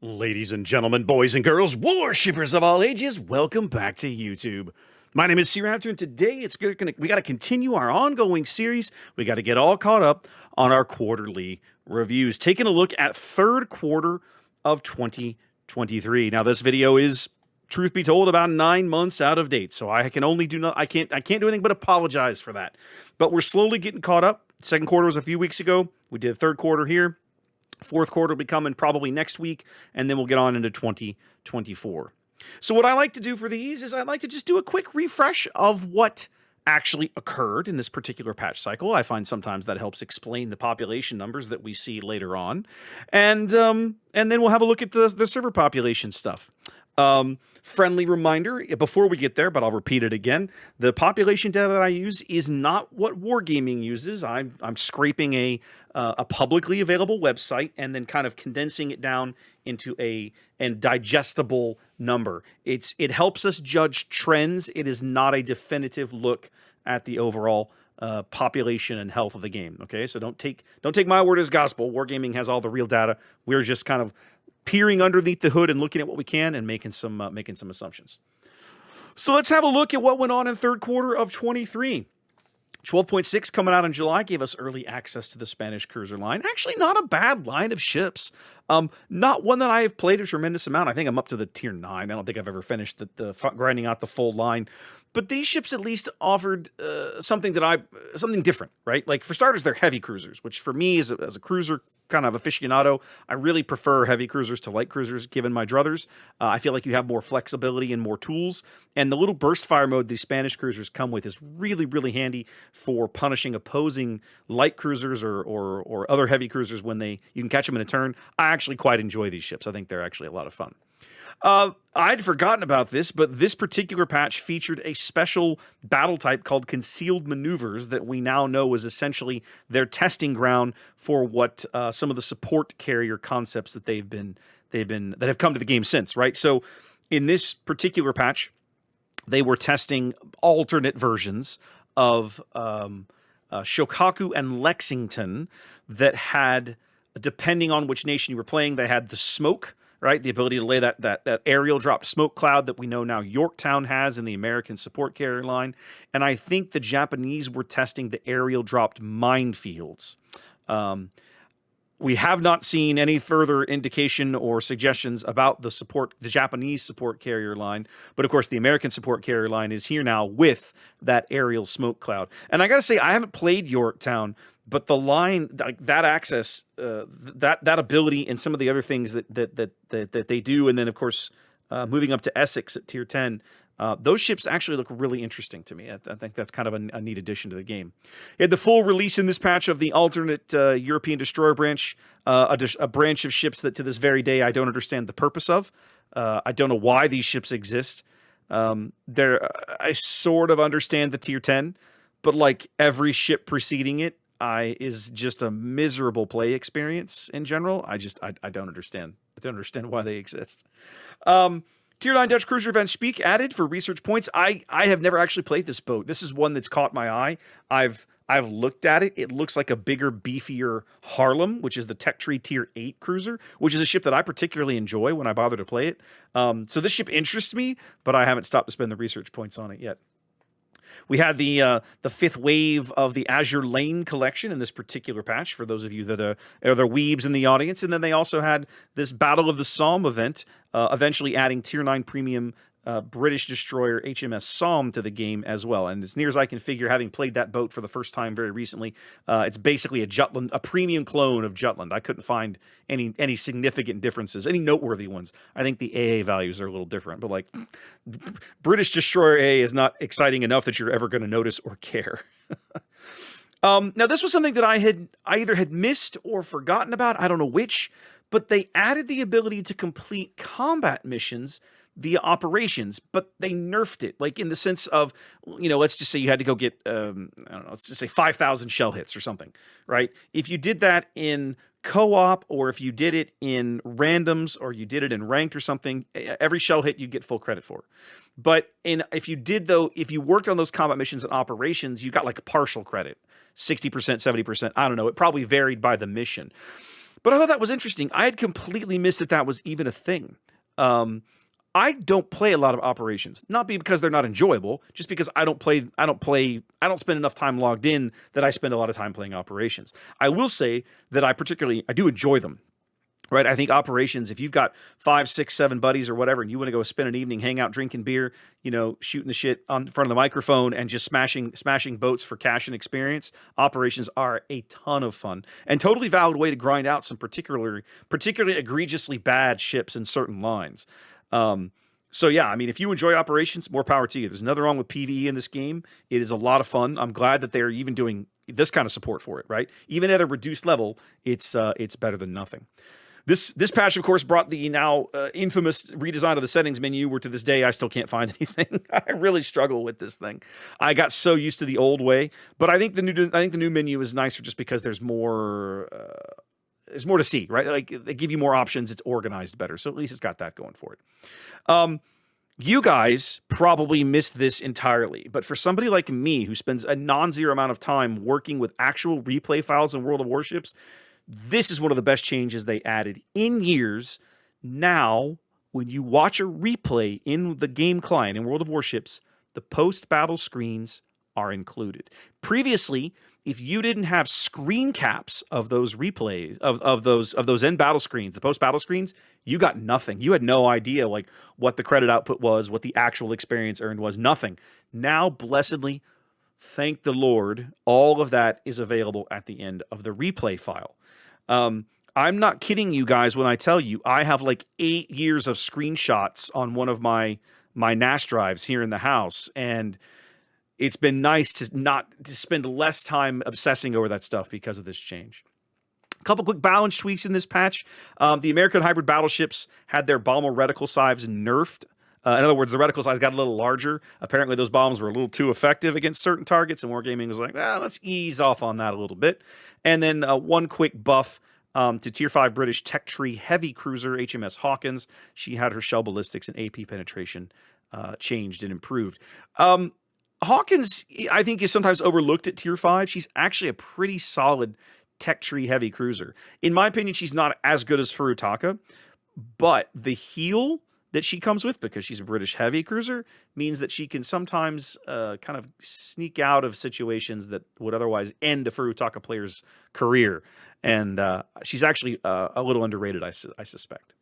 Ladies and gentlemen, boys and girls, worshippers of all ages, welcome back to YouTube. My name is SeaRaptor, and today we got to continue our ongoing series. We got to get all caught up on our quarterly reviews, taking a look at third quarter of 2023. Now, this video is, truth be told, about 9 months out of date, so I can't do anything but apologize for that. But we're slowly getting caught up. Second quarter was a few weeks ago. We did third quarter here. Fourth quarter will be coming probably next week, and then we'll get on into 2024. So what I like to do for these is I like to just do a quick refresh of what actually occurred in this particular patch cycle. I find sometimes that helps explain the population numbers that we see later on. And then we'll have a look at the server population stuff. Friendly reminder before we get there, but I'll repeat it again. The population data that I use is not what Wargaming uses. I'm scraping a publicly available website and then kind of condensing it down into a digestible number. It helps us judge trends. It is not a definitive look at the overall population and health of the game. Okay, so don't take my word as gospel. Wargaming has all the real data. We're just kind of peering underneath the hood and looking at what we can and making some assumptions. So let's have a look at what went on in third quarter of 23. 12.6 coming out in July gave us early access to the Spanish cruiser line. Actually, not a bad line of ships. Not one that I have played a tremendous amount. I think I'm up to the tier 9. I don't think I've ever finished the grinding out the full line. But these ships at least offered something different, right? Like, for starters, they're heavy cruisers, which for me as a cruiser kind of aficionado, I really prefer heavy cruisers to light cruisers, given my druthers. I feel like you have more flexibility and more tools. And the little burst fire mode these Spanish cruisers come with is really, really handy for punishing opposing light cruisers or other heavy cruisers when you can catch them in a turn. I actually quite enjoy these ships. I think they're actually a lot of fun. I'd forgotten about this, but this particular patch featured a special battle type called Concealed Maneuvers that we now know is essentially their testing ground for what some of the support carrier concepts that that have come to the game since, right? So in this particular patch, they were testing alternate versions of Shokaku and Lexington that had, depending on which nation you were playing, they had the smoke, right? The ability to lay that aerial dropped smoke cloud that we know now Yorktown has in the American support carrier line. And I think the Japanese were testing the aerial dropped minefields. We have not seen any further indication or suggestions about the Japanese support carrier line. But of course, the American support carrier line is here now with that aerial smoke cloud. And I got to say, I haven't played Yorktown, but the line, that access, that ability, and some of the other things that they do, and then of course moving up to Essex at tier 10, those ships actually look really interesting to me. I think that's kind of a neat addition to the game. You had the full release in this patch of the alternate European destroyer branch, a branch of ships that to this very day I don't understand the purpose of. I don't know why these ships exist. I sort of understand the tier 10, but like every ship preceding it, is just a miserable play experience in general. I don't understand. I don't understand why they exist. Tier 9 Dutch Cruiser Van Speak added for research points. I have never actually played this boat. This is one that's caught my eye. I've looked at it. It looks like a bigger, beefier Harlem, which is the Tech Tree Tier 8 cruiser, which is a ship that I particularly enjoy when I bother to play it. So this ship interests me, but I haven't stopped to spend the research points on it yet. We had the fifth wave of the Azure Lane collection in this particular patch, for those of you that are the weebs in the audience. And then they also had this Battle of the Somme event, eventually adding Tier 9 Premium British destroyer HMS Somme to the game as well. And as near as I can figure, having played that boat for the first time very recently, it's basically a premium clone of Jutland. I couldn't find any significant differences, any noteworthy ones. I think the AA values are a little different, but like British destroyer AA is not exciting enough that you're ever going to notice or care. Now, this was something that I either had missed or forgotten about. I don't know which, but they added the ability to complete combat missions via operations, but they nerfed it, like in the sense of, let's just say you had to go get, let's just say 5,000 shell hits or something, right? If you did that in co-op, or if you did it in randoms, or you did it in ranked or something, every shell hit you get full credit for. But if you worked on those combat missions and operations, you got like partial credit, 60%, 70%, I don't know. It probably varied by the mission. But I thought that was interesting. I had completely missed that that was even a thing. Um, I don't play a lot of operations, not because they're not enjoyable, just because I don't play. I don't spend enough time logged in that I spend a lot of time playing operations. I will say that I do enjoy them. Right, I think operations. If you've got 5, 6, 7 buddies or whatever, and you want to go spend an evening, hang out, drinking beer, shooting the shit on front of the microphone, and just smashing boats for cash and experience, operations are a ton of fun and totally valid way to grind out some particularly egregiously bad ships in certain lines. So yeah, I mean, if you enjoy operations, more power to you. There's nothing wrong with PvE in this game. It is a lot of fun. I'm glad that they're even doing this kind of support for it. Right, even at a reduced level, it's better than nothing. This patch, of course, brought the now infamous redesign of the settings menu, where to this day I still can't find anything. I really struggle with this thing. I got so used to the old way, but I think the new menu is nicer just because there's more to see, right? Like, they give you more options. It's organized better, so at least it's got that going for it. You guys probably missed this entirely, but for somebody like me who spends a non-zero amount of time working with actual replay files in World of Warships, this is one of the best changes they added in years. Now, when you watch a replay in the game client in World of Warships, the post-battle screens are included. Previously, if you didn't have screen caps of those replays, of those end battle screens, the post-battle screens, you got nothing. You had no idea like what the credit output was, what the actual experience earned was, nothing. Now, blessedly, thank the Lord, all of that is available at the end of the replay file. I'm not kidding you guys when I tell you I have like 8 years of screenshots on one of my NAS drives here in the house, and it's been nice to spend less time obsessing over that stuff because of this change. A couple quick balance tweaks in this patch. The American hybrid battleships had their bomber reticle size nerfed. In other words, the reticle size got a little larger. Apparently, those bombs were a little too effective against certain targets, and Wargaming was like, well, let's ease off on that a little bit. And then one quick buff to Tier 5 British Tech Tree heavy cruiser HMS Hawkins. She had her shell ballistics and AP penetration changed and improved. Hawkins, I think, is sometimes overlooked at Tier 5. She's actually a pretty solid Tech Tree heavy cruiser. In my opinion, she's not as good as Furutaka, but the heal that she comes with, because she's a British heavy cruiser, means that she can sometimes kind of sneak out of situations that would otherwise end a Furutaka player's career. And she's actually a little underrated, I suspect.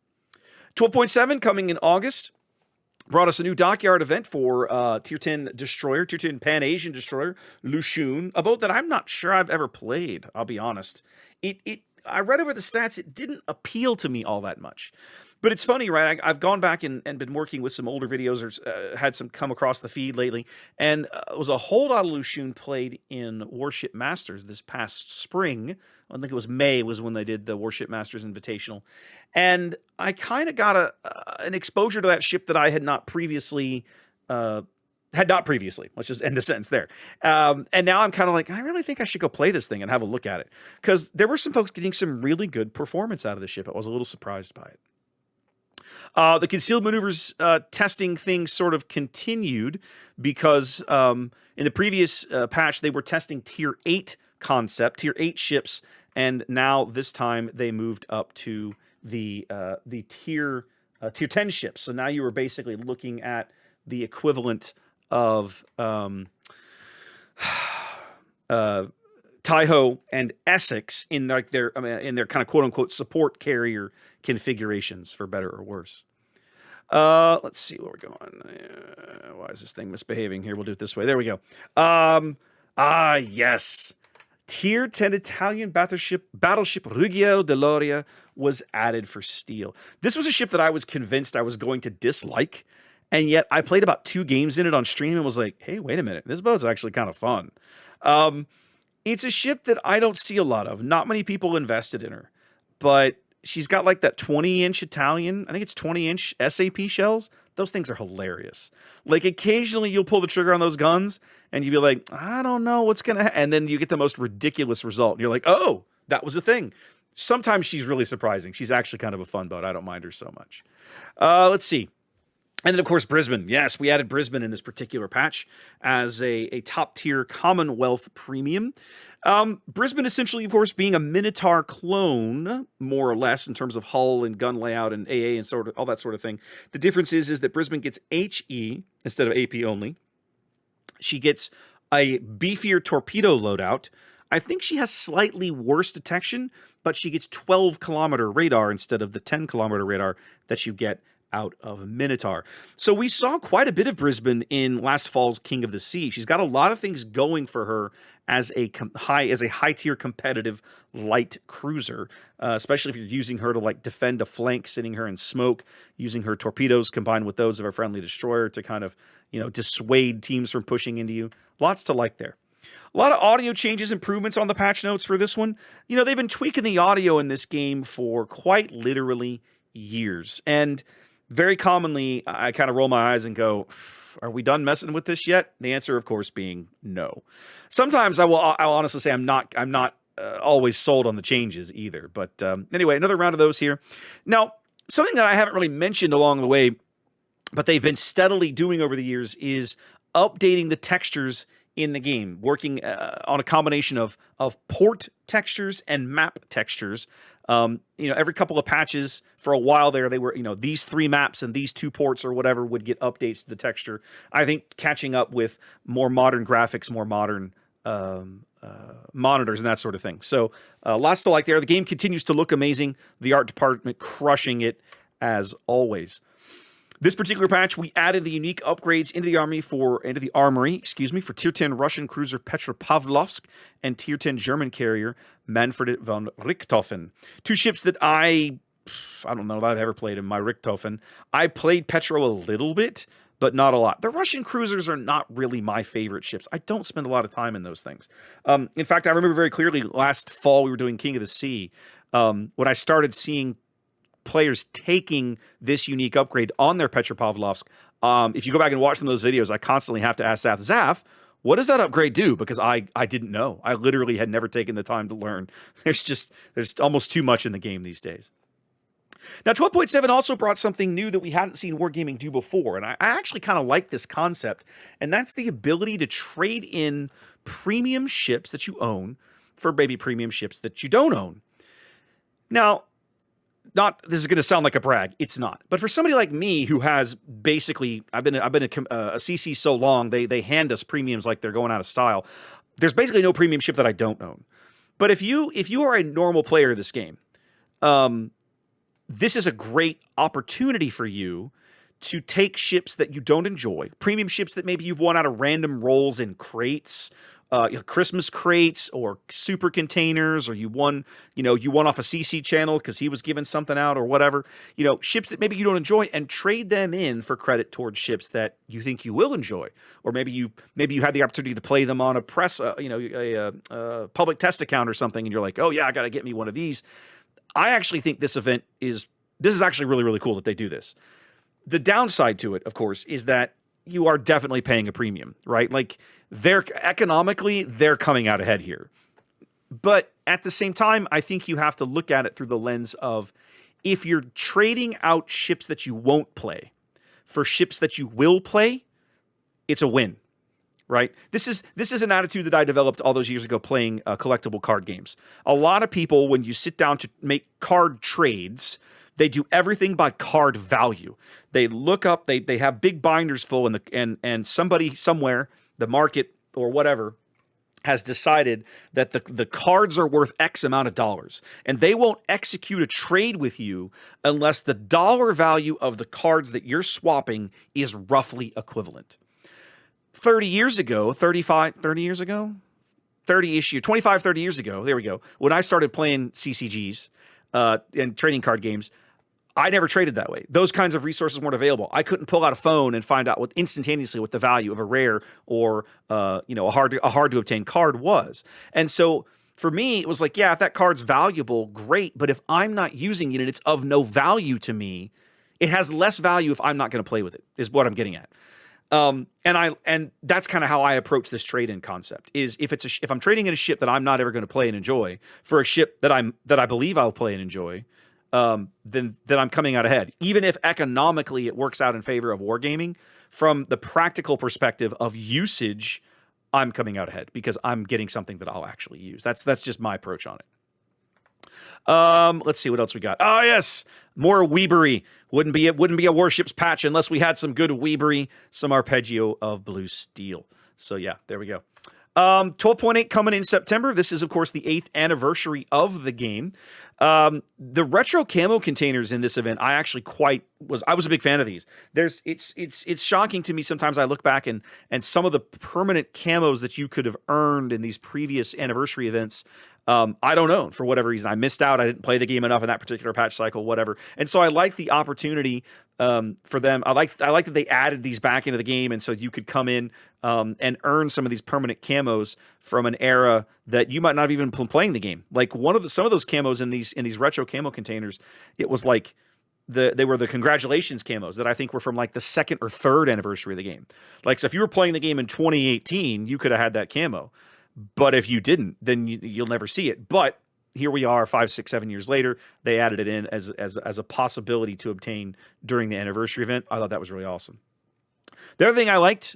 12.7 coming in August brought us a new dockyard event for Tier 10 destroyer, Tier 10 Pan-Asian destroyer, Lushun, a boat that I'm not sure I've ever played, I'll be honest. I read over the stats, it didn't appeal to me all that much. But it's funny, right? I've gone back and been working with some older videos, or had some come across the feed lately, and it was a whole lot of Lushun played in Warship Masters this past spring. I think it was May was when they did the Warship Masters Invitational. And I kind of got an exposure to that ship that I had not previously. Let's just end the sentence there. And now I'm kind of like, I really think I should go play this thing and have a look at it. Because there were some folks getting some really good performance out of the ship. I was a little surprised by it. The concealed maneuvers testing thing sort of continued because in the previous patch, they were testing Tier 8 concept, Tier 8 ships, and now this time they moved up to the Tier 10 ships. So now you were basically looking at the equivalent of Taiho and Essex in like their kind of quote unquote support carrier configurations, for better or worse. Let's see where we're going. Why is this thing misbehaving here? We'll do it this way. There we go. Yes. Tier 10 Italian battleship Ruggiero dell'Oria was added for steel. This was a ship that I was convinced I was going to dislike, and yet I played about 2 games in it on stream and was like, hey, wait a minute. This boat's actually kind of fun. It's a ship that I don't see a lot of. Not many people invested in her, but she's got like that 20-inch Italian, I think it's 20-inch SAP shells. Those things are hilarious. Like, occasionally you'll pull the trigger on those guns and you'll be like, I don't know what's going to happen. And then you get the most ridiculous result. And you're like, oh, that was a thing. Sometimes she's really surprising. She's actually kind of a fun boat. I don't mind her so much. Let's see. And then, of course, Brisbane. Yes, we added Brisbane in this particular patch as a top-tier Commonwealth premium. Brisbane essentially, of course, being a Minotaur clone, more or less, in terms of hull and gun layout and AA and sort of all that sort of thing. The difference is that Brisbane gets HE instead of AP only. She gets a beefier torpedo loadout. I think she has slightly worse detection, but she gets 12-kilometer radar instead of the 10-kilometer radar that you get out of Minotaur. So we saw quite a bit of Brisbane in last fall's King of the Sea. She's got a lot of things going for her as a high-tier competitive light cruiser, especially if you're using her to like defend a flank, sitting her in smoke, using her torpedoes combined with those of a friendly destroyer to kind of, dissuade teams from pushing into you. Lots to like there. A lot of audio changes, improvements on the patch notes for this one. They've been tweaking the audio in this game for quite literally years. And very commonly, I kind of roll my eyes and go, are we done messing with this yet? The answer, of course, being no. Sometimes I'll honestly say I'm not always sold on the changes either. But anyway, another round of those here. Now, something that I haven't really mentioned along the way, but they've been steadily doing over the years, is updating the textures in the game, working on a combination of port textures and map textures. Every couple of patches for a while there, they were, these 3 maps and these 2 ports or whatever would get updates to the texture. I think catching up with more modern graphics, more modern monitors and that sort of thing. So lots to like there. The game continues to look amazing. The art department crushing it as always. This particular patch, we added the unique upgrades into the armory for Tier 10 Russian cruiser Petropavlovsk and Tier 10 German carrier Manfred von Richthofen. 2 ships that I don't know if I've ever played in my Richthofen. I played Petro a little bit, but not a lot. The Russian cruisers are not really my favorite ships. I don't spend a lot of time in those things. In fact, I remember very clearly last fall we were doing King of the Sea, when I started seeing players taking this unique upgrade on their Petropavlovsk. If you go back and watch some of those videos, I constantly have to ask Zaf, what does that upgrade do? Because I didn't know. I literally had never taken the time to learn. There's almost too much in the game these days. Now, 12.7 also brought something new that we hadn't seen Wargaming do before, and I actually kind of like this concept, and that's the ability to trade in premium ships that you own for maybe premium ships that you don't own. Now, this is going to sound like a brag. It's not. But for somebody like me who has basically, I've been a CC so long, they hand us premiums like they're going out of style. There's basically no premium ship that I don't own. But if you are a normal player of this game, this is a great opportunity for you to take ships that you don't enjoy, premium ships that maybe you've won out of random rolls in crates, Christmas crates or super containers, or you won off a CC channel because he was giving something out or whatever, ships that maybe you don't enjoy, and trade them in for credit towards ships that you think you will enjoy. Or maybe you had the opportunity to play them on a press, a public test account or something, and you're like, oh yeah, I got to get me one of these. I actually think this is actually really, really cool that they do this. The downside to it, of course, is that you are definitely paying a premium, right? Like, they're coming out ahead here. But at the same time, I think you have to look at it through the lens of, if you're trading out ships that you won't play for ships that you will play, it's a win, right? This is an attitude that I developed all those years ago playing collectible card games. A lot of people, when you sit down to make card trades, they do everything by card value. They look up, they have big binders full, and somebody somewhere, the market or whatever, has decided that the cards are worth X amount of dollars, and they won't execute a trade with you unless the dollar value of the cards that you're swapping is roughly equivalent. 30 years ago, 30 years ago, 25, 30 years ago, there we go, when I started playing CCGs and trading card games, I never traded that way. Those kinds of resources weren't available. I couldn't pull out a phone and find out instantaneously what the value of a rare or a hard to obtain card was. And so for me, it was like, yeah, if that card's valuable, great. But if I'm not using it and it's of no value to me, it has less value if I'm not going to play with it, is what I'm getting at. And that's kind of how I approach this trade-in concept. Is if I'm trading in a ship that I'm not ever going to play and enjoy for a ship that I believe I'll play and enjoy, then I'm coming out ahead. Even if economically it works out in favor of wargaming, from the practical perspective of usage, I'm coming out ahead because I'm getting something that I'll actually use. That's just my approach on it. Let's see what else we got. Oh yes, more Weebery. Wouldn't be a Warships patch unless we had some good Weebery, some Arpeggio of Blue Steel. So yeah, there we go. 12.8 coming in September. This is, of course, the 8th anniversary of the game. The retro camo containers in this event, I was a big fan of these. It's shocking to me sometimes. I look back and some of the permanent camos that you could have earned in these previous anniversary events, I don't own for whatever reason. I missed out. I didn't play the game enough in that particular patch cycle, whatever. And so I like the opportunity for them. I like that they added these back into the game, and so you could come in and earn some of these permanent camos from an era that you might not have even been playing the game. Like some of those camos in these retro camo containers, it was like they were the congratulations camos that I think were from like the 2nd or 3rd anniversary of the game. Like, so if you were playing the game in 2018, you could have had that camo. But if you didn't, then you'll never see it. But here we are 5, 6, 7 years later. They added it in as a possibility to obtain during the anniversary event. I thought that was really awesome. The other thing I liked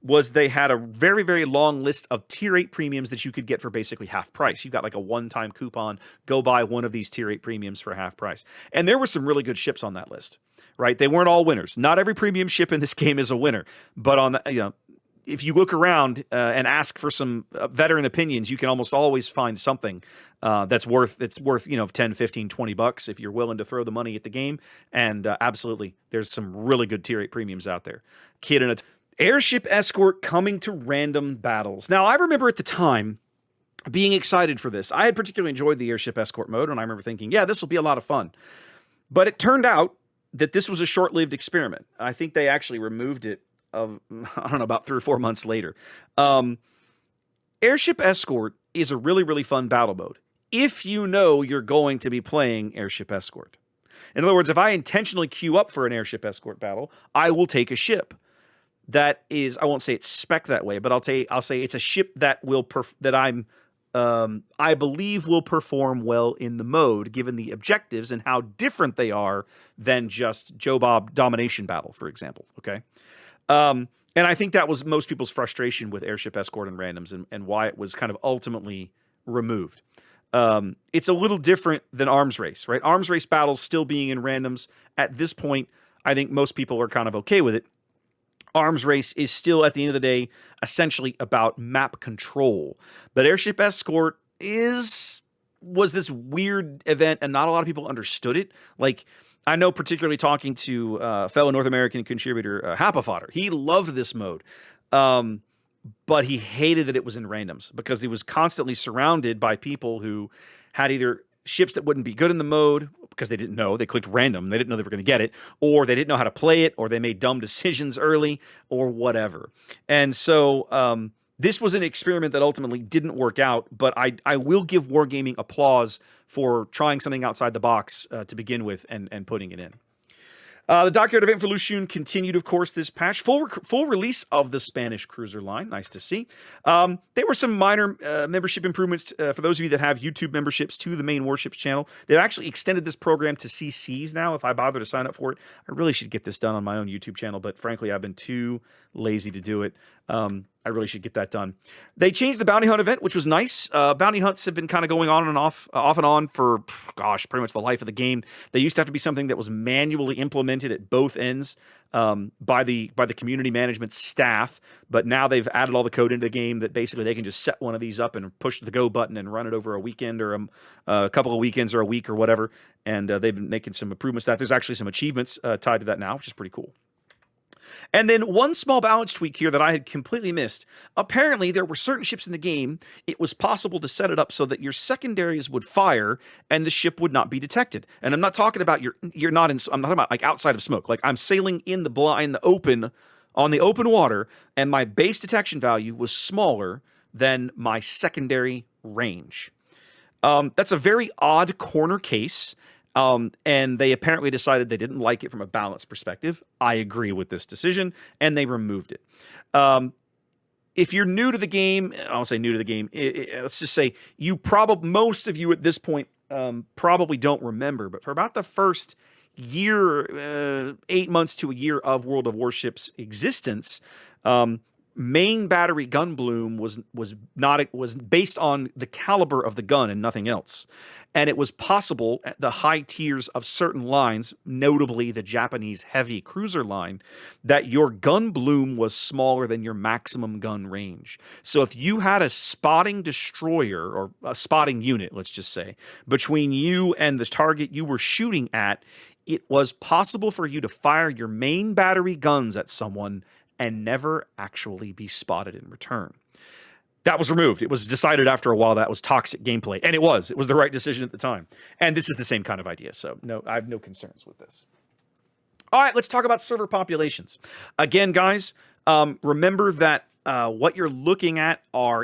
was they had a very, very long list of Tier 8 premiums that you could get for basically half price. You got like a one-time coupon. Go buy one of these Tier 8 premiums for half price. And there were some really good ships on that list, right? They weren't all winners. Not every premium ship in this game is a winner. But on the, if you look around and ask for some veteran opinions, you can almost always find something that's worth 10, 15, 20 bucks if you're willing to throw the money at the game. And absolutely, there's some really good Tier 8 premiums out there. Airship Escort coming to random battles. Now, I remember at the time being excited for this. I had particularly enjoyed the Airship Escort mode, and I remember thinking, yeah, this will be a lot of fun. But it turned out that this was a short-lived experiment. I think they actually removed it about 3 or 4 months later. Airship Escort is a really, really fun battle mode if you know you're going to be playing Airship Escort. In other words, if I intentionally queue up for an Airship Escort battle, I will take a ship that is, I won't say it's spec that way, but I'll say it's a ship that I believe will perform well in the mode, given the objectives and how different they are than just Joe Bob domination battle, for example. Okay. And I think that was most people's frustration with Airship Escort and randoms and why it was kind of ultimately removed. It's a little different than Arms Race, right? Arms Race battles still being in randoms. At this point, I think most people are kind of okay with it. Arms Race is still, at the end of the day, essentially about map control. But Airship Escort was this weird event, and not a lot of people understood it. Like, I know, particularly talking to fellow North American contributor Hapafodder, he loved this mode, but he hated that it was in randoms because he was constantly surrounded by people who had either ships that wouldn't be good in the mode because they didn't know. They clicked random. They didn't know they were going to get it, or they didn't know how to play it, or they made dumb decisions early, or whatever. And so this was an experiment that ultimately didn't work out, but I will give Wargaming applause for trying something outside the box to begin with and putting it in. The Dockyard event for Lushun continued, of course, this patch. Full release of the Spanish cruiser line. Nice to see. There were some minor membership improvements for those of you that have YouTube memberships to the main Warships channel. They've actually extended this program to CCs now. If I bother to sign up for it, I really should get this done on my own YouTube channel, but frankly, I've been too lazy to do it. I really should get that done. They changed the bounty hunt event, which was nice. Bounty hunts have been kind of going on and off and on for, pretty much the life of the game. They used to have to be something that was manually implemented at both ends by the community management staff, but now they've added all the code into the game that basically they can just set one of these up and push the go button and run it over a weekend or a couple of weekends or a week or whatever. And they've been making some improvements to that. There's actually some achievements tied to that now, which is pretty cool. And then one small balance tweak here that I had completely missed. Apparently, there were certain ships in the game, it was possible to set it up so that your secondaries would fire and the ship would not be detected. And I'm not talking about I'm not talking about like outside of smoke. Like I'm sailing in the open, on the open water, and my base detection value was smaller than my secondary range. That's a very odd corner case. And they apparently decided they didn't like it from a balance perspective. I agree with this decision, and they removed it. If you're new to the game, I'll say new to the game, let's just say most of you at this point probably don't remember, but for about the first year, 8 months to a year of World of Warships existence, main battery gun bloom was based on the caliber of the gun and nothing else. And it was possible at the high tiers of certain lines, notably the Japanese heavy cruiser line, that your gun bloom was smaller than your maximum gun range. So if you had a spotting destroyer or a spotting unit, let's just say, between you and the target you were shooting at, it was possible for you to fire your main battery guns at someone and never actually be spotted in return. That was removed. It was decided after a while that was toxic gameplay, and it was the right decision at the time. And this is the same kind of idea, so no, I have no concerns with this. All right, let's talk about server populations. Again, guys, remember that what you're looking at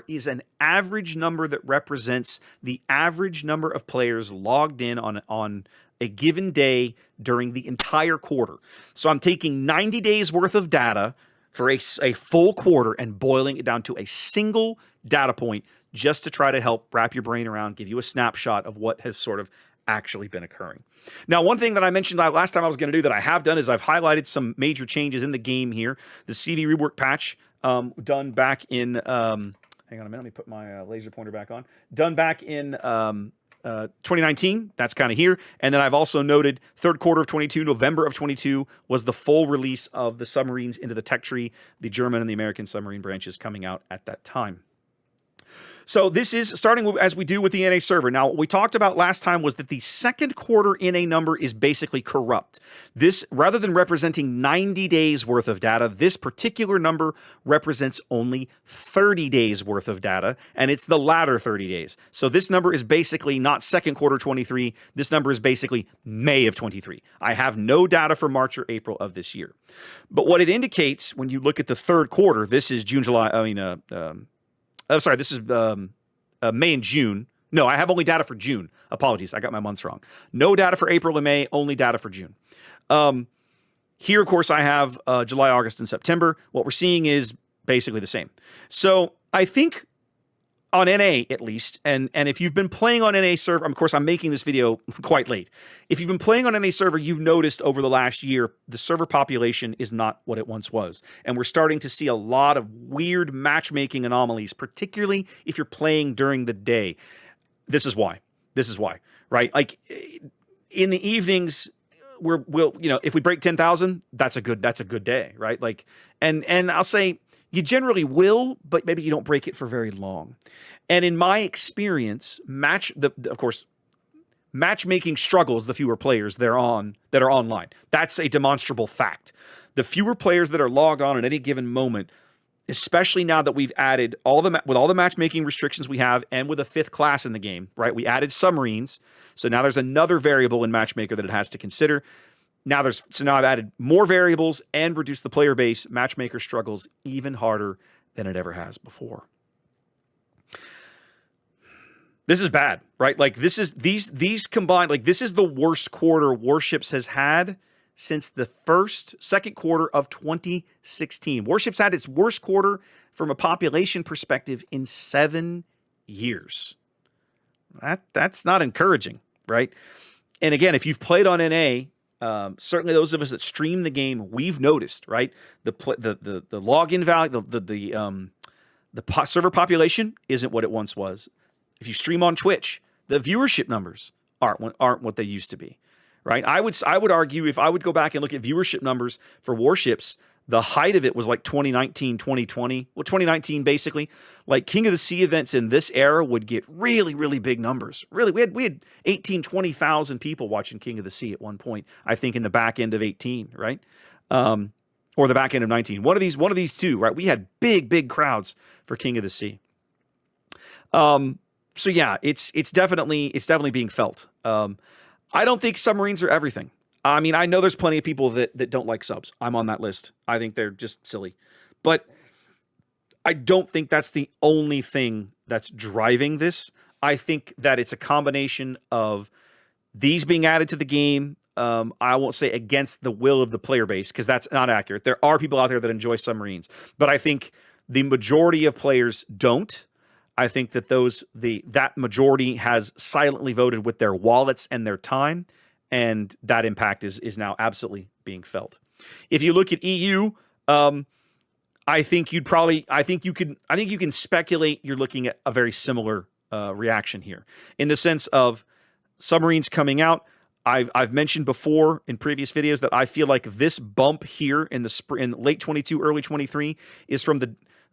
is an average number that represents the average number of players logged in on a given day during the entire quarter. So I'm taking 90 days worth of data for a full quarter and boiling it down to a single data point just to try to help wrap your brain around, give you a snapshot of what has sort of actually been occurring. Now, one thing that I mentioned last time I was going to do that I have done is I've highlighted some major changes in the game here. The CV rework patch done back in, hang on a minute, let me put my laser pointer back on. Done back in 2019, that's kind of here. And then I've also noted third quarter of 22, November of 22 was the full release of the submarines into the tech tree, the German and the American submarine branches coming out at that time. So this is starting as we do with the NA server. Now, what we talked about last time was that the second quarter NA number is basically corrupt. This, rather than representing 90 days worth of data, this particular number represents only 30 days worth of data, and it's the latter 30 days. So this number is basically not second quarter 23. This number is basically May of 23. I have no data for March or April of this year. But what it indicates when you look at the third quarter, this is June, July, this is May and June. No, I have only data for June. Apologies, I got my months wrong. No data for April and May, only data for June. Here, of course, I have July, August, and September. What we're seeing is basically the same. So I think on NA, at least, and if you've been playing on NA server, of course, I'm making this video quite late. If you've been playing on NA server, you've noticed over the last year, the server population is not what it once was. And we're starting to see a lot of weird matchmaking anomalies, particularly if you're playing during the day. This is why, right? Like, in the evenings, we'll if we break 10,000, that's a good day, right? Like, and I'll say, you generally will, but maybe you don't break it for very long. And in my experience, of course, matchmaking struggles the fewer players that are online. That's a demonstrable fact. The fewer players that are logged on at any given moment, especially now that we've added with all the matchmaking restrictions we have, and with a fifth class in the game, right? We added submarines, so now there's another variable in Matchmaker that it has to consider. Now I've added more variables and reduced the player base. Matchmaker struggles even harder than it ever has before. This is bad, right? Like, this is these combined, like, this is the worst quarter Warships has had since the second quarter of 2016. Warships had its worst quarter from a population perspective in 7 years. That's not encouraging, right? And again, if you've played on NA, certainly those of us that stream the game, we've noticed, right? The login value, the server population isn't what it once was. If you stream on Twitch, the viewership numbers aren't what they used to be, right? I would argue, if I would go back and look at viewership numbers for Warships, the height of it was like 2019, 2020. Well, 2019 basically. Like, King of the Sea events in this era would get really, really big numbers. Really, we had 18, 20,000 people watching King of the Sea at one point, I think, in the back end of 18, right? Or the back end of 19. One of these two, right? We had big crowds for King of the Sea. So yeah, it's definitely being felt. I don't think submarines are everything. I mean, I know there's plenty of people that don't like subs. I'm on that list. I think they're just silly. But I don't think that's the only thing that's driving this. I think that it's a combination of these being added to the game. I won't say against the will of the player base, because that's not accurate. There are people out there that enjoy submarines. But I think the majority of players don't. I think that that majority has silently voted with their wallets and their time. And that impact is now absolutely being felt. If you look at EU, I I think you can speculate you're looking at a very similar reaction here in the sense of submarines coming out. I've mentioned before in previous videos that I feel like this bump here in in late 22, early 23 is from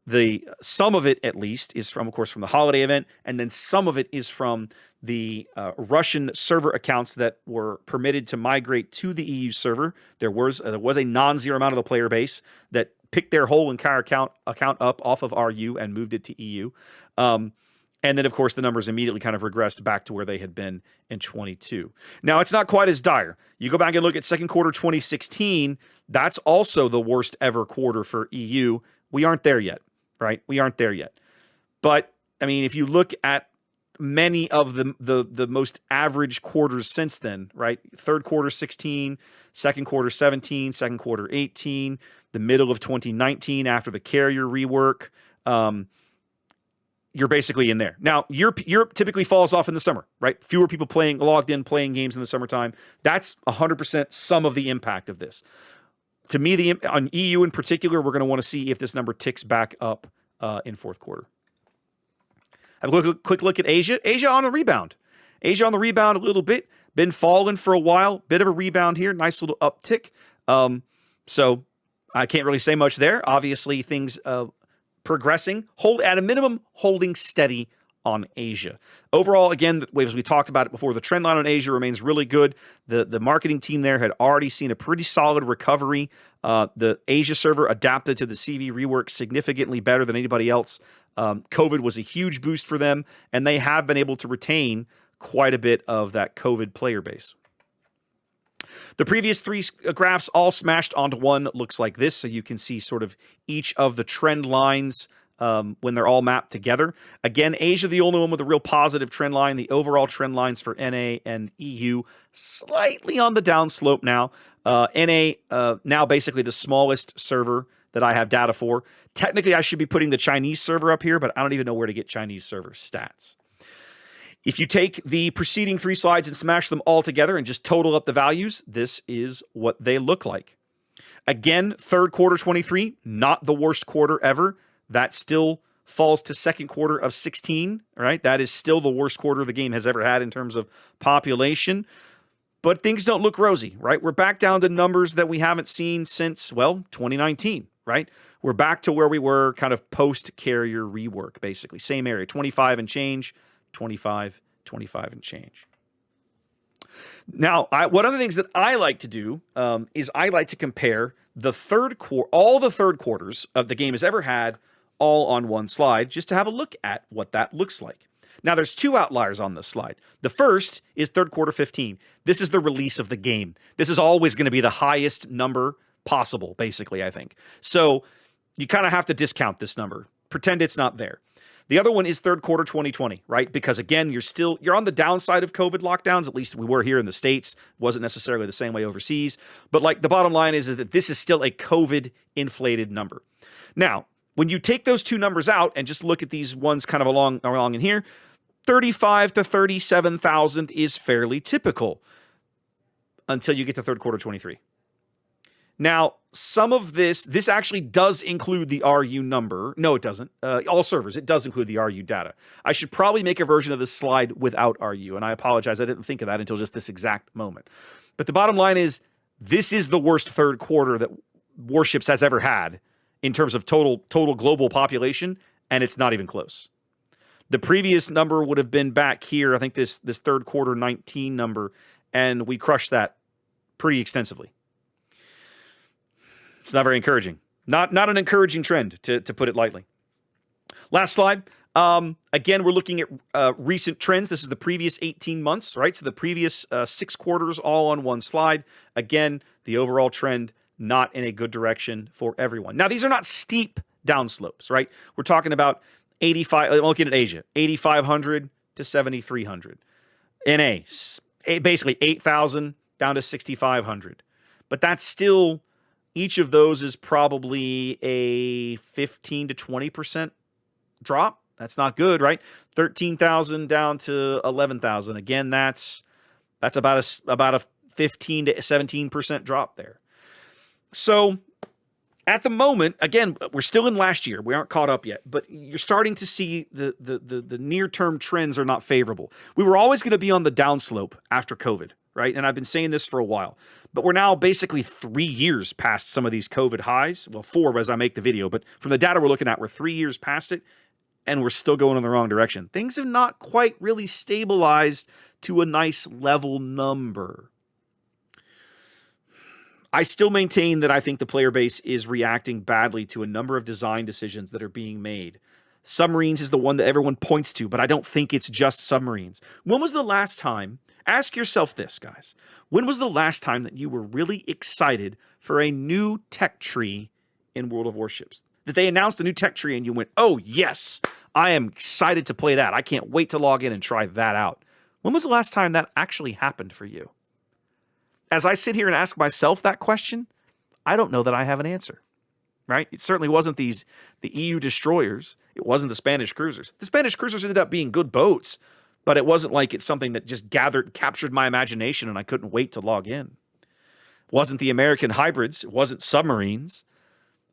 the some of it at least is from, of course, from the holiday event, and then some of it is from the Russian server accounts that were permitted to migrate to the EU server. There was a non-zero amount of the player base that picked their whole entire account up off of RU and moved it to EU. And then, of course, the numbers immediately kind of regressed back to where they had been in 22. Now, it's not quite as dire. You go back and look at second quarter 2016, that's also the worst ever quarter for EU. We aren't there yet, right? We aren't there yet. But, I mean, if you look at many of the most average quarters since then, right? Third quarter 16, second quarter 17, second quarter 18, the middle of 2019 after the carrier rework, you're basically in there. Now, Europe typically falls off in the summer, right? Fewer people logged in, playing games in the summertime. That's 100% some of the impact of this. To me, on EU in particular, we're going to want to see if this number ticks back up in fourth quarter. Have a quick look at Asia. Asia on a rebound. Asia on the rebound a little bit. Been falling for a while. Bit of a rebound here. Nice little uptick. So I can't really say much there. Obviously, things progressing. At a minimum, holding steady on Asia. Overall, again, as we talked about it before, the trend line on Asia remains really good. The marketing team there had already seen a pretty solid recovery. The Asia server adapted to the CV rework significantly better than anybody else. COVID was a huge boost for them, and they have been able to retain quite a bit of that COVID player base. The previous three graphs all smashed onto one looks like this, so you can see sort of each of the trend lines when they're all mapped together. Again, Asia, the only one with a real positive trend line. The overall trend lines for NA and EU slightly on the downslope now. NA now basically the smallest server that I have data for. Technically, I should be putting the Chinese server up here, but I don't even know where to get Chinese server stats. If you take the preceding three slides and smash them all together and just total up the values, this is what they look like. Again, third quarter 23, not the worst quarter ever. That still falls to second quarter of 16, right? That is still the worst quarter the game has ever had in terms of population. But things don't look rosy, right? We're back down to numbers that we haven't seen since, well, 2019, right? We're back to where we were kind of post-carrier rework, basically. Same area, 25 and change, 25 and change. Now, one of the things that I like to do is I like to compare all the third quarters of the game has ever had all on one slide, just to have a look at what that looks like. Now, there's two outliers on this slide. The first is third quarter 15. This is the release of the game. This is always going to be the highest number possible, basically, I think. So you kind of have to discount this number. Pretend it's not there. The other one is third quarter 2020, right? Because again, you're on the downside of COVID lockdowns. At least we were here in the States. It wasn't necessarily the same way overseas. But like the bottom line is that this is still a COVID inflated number. Now, when you take those two numbers out and just look at these ones kind of along in here, 35 to 37,000 is fairly typical until you get to third quarter 23. Now, some of this actually does include the RU number. No, it doesn't. All servers, it does include the RU data. I should probably make a version of this slide without RU, and I apologize. I didn't think of that until just this exact moment. But the bottom line is, this is the worst third quarter that Warships has ever had in terms of total global population, and it's not even close. The previous number would have been back here, I think this third quarter 19 number, and we crushed that pretty extensively. It's not very encouraging. Not an encouraging trend, to put it lightly. Last slide. Again, we're looking at recent trends. This is the previous 18 months, right? So the previous 6 quarters all on one slide. Again, the overall trend not in a good direction for everyone. Now, these are not steep downslopes, right? We're talking about 85. I'm looking at Asia, 8,500 to 7,300. NA, basically 8,000 down to 6,500. But that's still, each of those is probably a 15 to 20% drop. That's not good, right? 13,000 down to 11,000. Again, that's about a 15 to 17% drop there. So At the moment, again, we're still in last year. We aren't caught up yet, but you're starting to see the near-term trends are not favorable. We were always going to be on the downslope after COVID, right? And I've been saying this for a while, but we're now basically 3 years past some of these COVID highs. Well, 4 as I make the video, but from the data we're looking at, we're 3 years past it, and we're still going in the wrong direction. Things have not quite really stabilized to a nice level number. I still maintain that I think the player base is reacting badly to a number of design decisions that are being made. Submarines is the one that everyone points to, but I don't think it's just submarines. When was the last time, ask yourself this, guys, when was the last time that you were really excited for a new tech tree in World of Warships? That they announced a new tech tree and you went, oh yes, I am excited to play that. I can't wait to log in and try that out. When was the last time that actually happened for you? As I sit here and ask myself that question, I don't know that I have an answer, right? It certainly wasn't the EU destroyers. It wasn't the Spanish cruisers. The Spanish cruisers ended up being good boats, but it wasn't like it's something that just captured my imagination and I couldn't wait to log in. It wasn't the American hybrids. It wasn't submarines.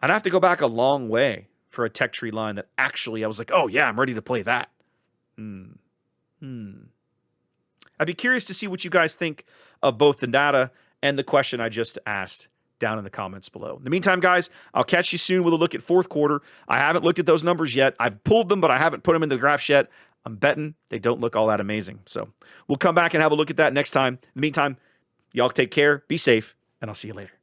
I'd have to go back a long way for a tech tree line that actually I was like, oh yeah, I'm ready to play that. I'd be curious to see what you guys think of both the data and the question I just asked down in the comments below. In the meantime, guys, I'll catch you soon with a look at fourth quarter. I haven't looked at those numbers yet. I've pulled them, but I haven't put them in the graphs yet. I'm betting they don't look all that amazing. So we'll come back and have a look at that next time. In the meantime, y'all take care, be safe, and I'll see you later.